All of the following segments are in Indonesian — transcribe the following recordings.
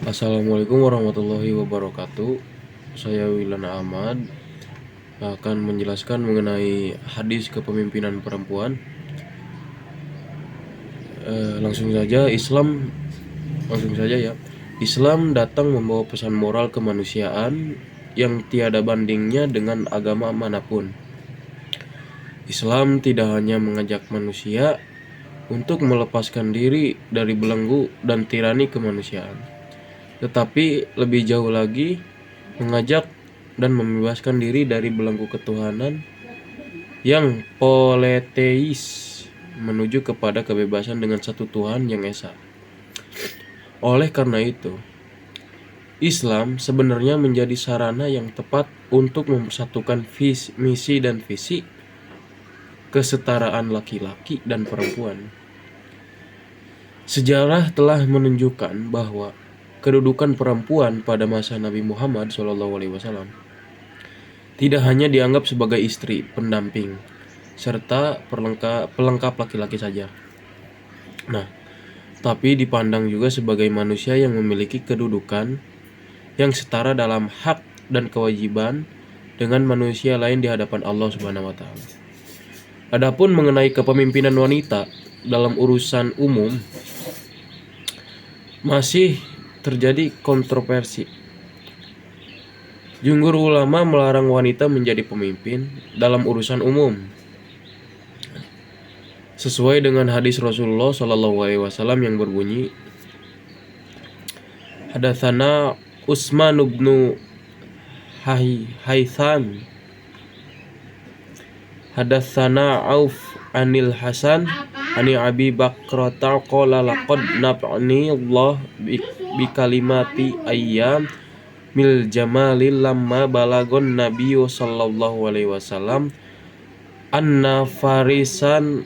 Assalamualaikum warahmatullahi wabarakatuh. Saya Wilan Ahmad akan menjelaskan mengenai hadis kepemimpinan perempuan. Langsung saja ya. Islam datang membawa pesan moral kemanusiaan yang tiada bandingnya dengan agama manapun. Islam tidak hanya mengajak manusia untuk melepaskan diri dari belenggu dan tirani kemanusiaan, tetapi lebih jauh lagi mengajak dan membebaskan diri dari belenggu ketuhanan yang politeis menuju kepada kebebasan dengan satu Tuhan yang esa. Oleh karena itu, Islam sebenarnya menjadi sarana yang tepat untuk mempersatukan misi dan visi kesetaraan laki-laki dan perempuan. Sejarah telah menunjukkan bahwa kedudukan perempuan pada masa Nabi Muhammad SAW tidak hanya dianggap sebagai istri, pendamping, serta pelengkap laki-laki saja. Nah, tapi dipandang juga sebagai manusia yang memiliki kedudukan yang setara dalam hak dan kewajiban dengan manusia lain di hadapan Allah Subhanahu wa taala. Adapun mengenai kepemimpinan wanita dalam urusan umum masih terjadi kontroversi. Jumhur ulama melarang wanita menjadi pemimpin dalam urusan umum, sesuai dengan hadis Rasulullah SAW yang berbunyi, Hadatsana Utsman bin Haitham, Hadatsana Auf anil Hasan ani Abi Bakrata qala laqad nafa'ani Allah bi kalimati ayyam mil jamalil lamma balagon nabiyyu sallallahu alaihi wasallam anna farisan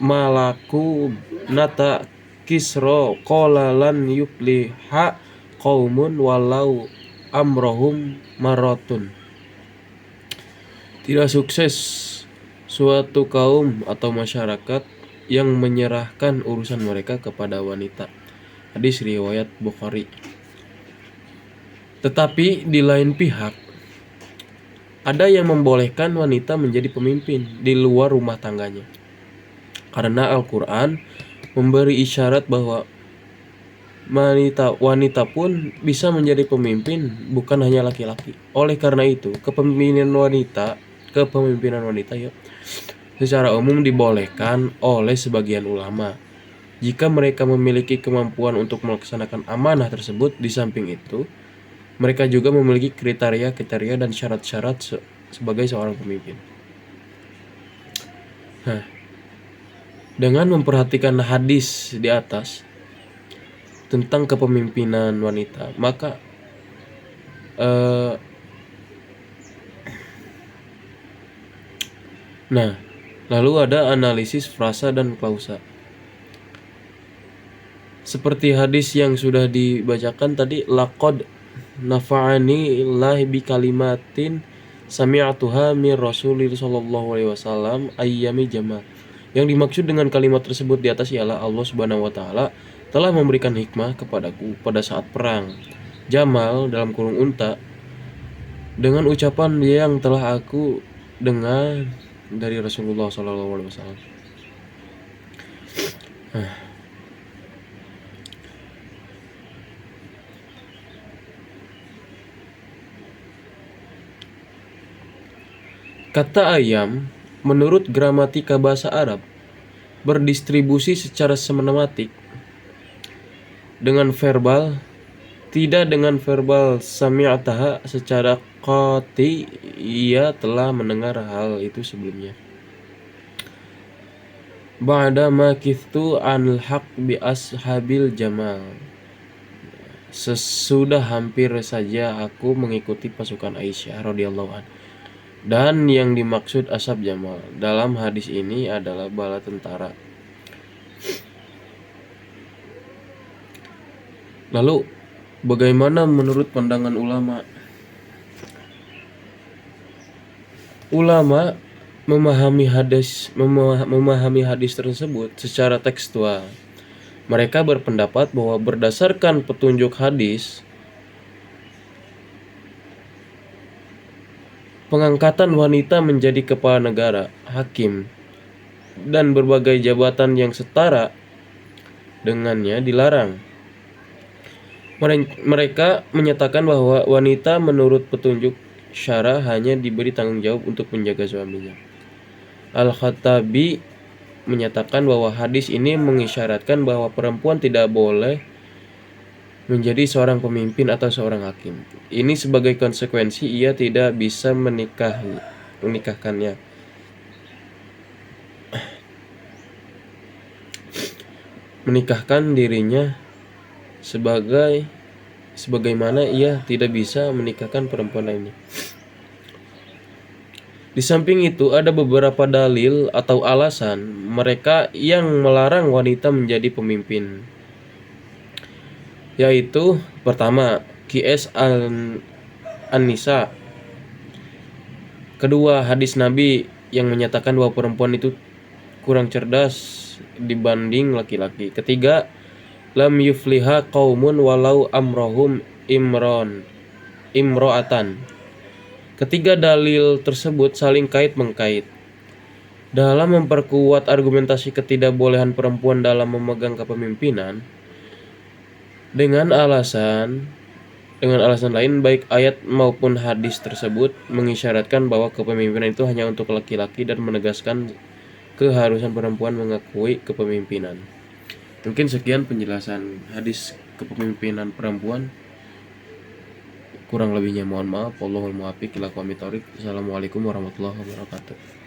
malaku nata kisro qala lan yufliha qaumun walau amrohum maratun. Tidak sukses suatu kaum atau masyarakat yang menyerahkan urusan mereka kepada wanita. Hadis riwayat Bukhari. Tetapi di lain pihak, ada yang membolehkan wanita menjadi pemimpin di luar rumah tangganya. Karena Al-Quran memberi isyarat bahwa wanita pun bisa menjadi pemimpin, bukan hanya laki-laki. Oleh karena itu, kepemimpinan wanita ya, secara umum dibolehkan oleh sebagian ulama jika mereka memiliki kemampuan untuk melaksanakan amanah tersebut. Di samping itu, mereka juga memiliki kriteria dan syarat-syarat sebagai seorang pemimpin. Nah, dengan memperhatikan hadis di atas tentang kepemimpinan wanita, maka lalu ada analisis frasa dan klausa. Seperti hadis yang sudah dibacakan tadi, laqad nafa'ani Allah bi kalimatin sami'atuha mir Rasulillah sallallahu alaihi wasallam ayyami jamal. Yang dimaksud dengan kalimat tersebut di atas ialah Allah Subhanahu wa taala telah memberikan hikmah kepadaku pada saat perang Jamal dalam kurung unta dengan ucapan yang telah aku dengar dari Rasulullah sallallahu alaihi wasallam. Kata ayam menurut gramatika bahasa Arab berdistribusi secara semiotik dengan verbal, tidak dengan verbal. Sami'ataha secara qati, ia telah mendengar hal itu sebelumnya. Ba'da ma kithtu anil haq bi ashabil jamal, sesudah hampir saja aku mengikuti pasukan Aisyah radhiyallahu anha. Dan yang dimaksud ashab jamal dalam hadis ini adalah bala tentara. Lalu bagaimana menurut pandangan ulama? Ulama memahami hadis tersebut secara tekstual Mereka berpendapat bahwa berdasarkan petunjuk hadis, pengangkatan wanita menjadi kepala negara, hakim, dan berbagai jabatan yang setara dengannya dilarang. Mereka menyatakan bahwa wanita menurut petunjuk syara hanya diberi tanggung jawab untuk menjaga suaminya. Al-Khattabi menyatakan bahwa hadis ini mengisyaratkan bahwa perempuan tidak boleh menjadi seorang pemimpin atau seorang hakim. Ini sebagai konsekuensi ia tidak bisa menikahkannya. Menikahkan dirinya sebagaimana ia tidak bisa menikahkan perempuan lainnya. Di samping itu, ada beberapa dalil atau alasan mereka yang melarang wanita menjadi pemimpin. Yaitu, pertama, Qiyas An-Nisa. Kedua, hadis Nabi yang menyatakan bahwa perempuan itu kurang cerdas dibanding laki-laki. Ketiga, lam yufliha qaumun walau amrohum imro'atan. Ketiga dalil tersebut saling kait-mengkait. Dalam memperkuat argumentasi ketidakbolehan perempuan dalam memegang kepemimpinan, dengan alasan lain, baik ayat maupun hadis tersebut mengisyaratkan bahwa kepemimpinan itu hanya untuk laki-laki dan menegaskan keharusan perempuan mengakui kepemimpinan. Mungkin sekian penjelasan hadis kepemimpinan perempuan. Kurang lebihnya mohon maaf. Wallahul muwaffiq ila aqwamit thoriq. Assalamualaikum warahmatullahi wabarakatuh.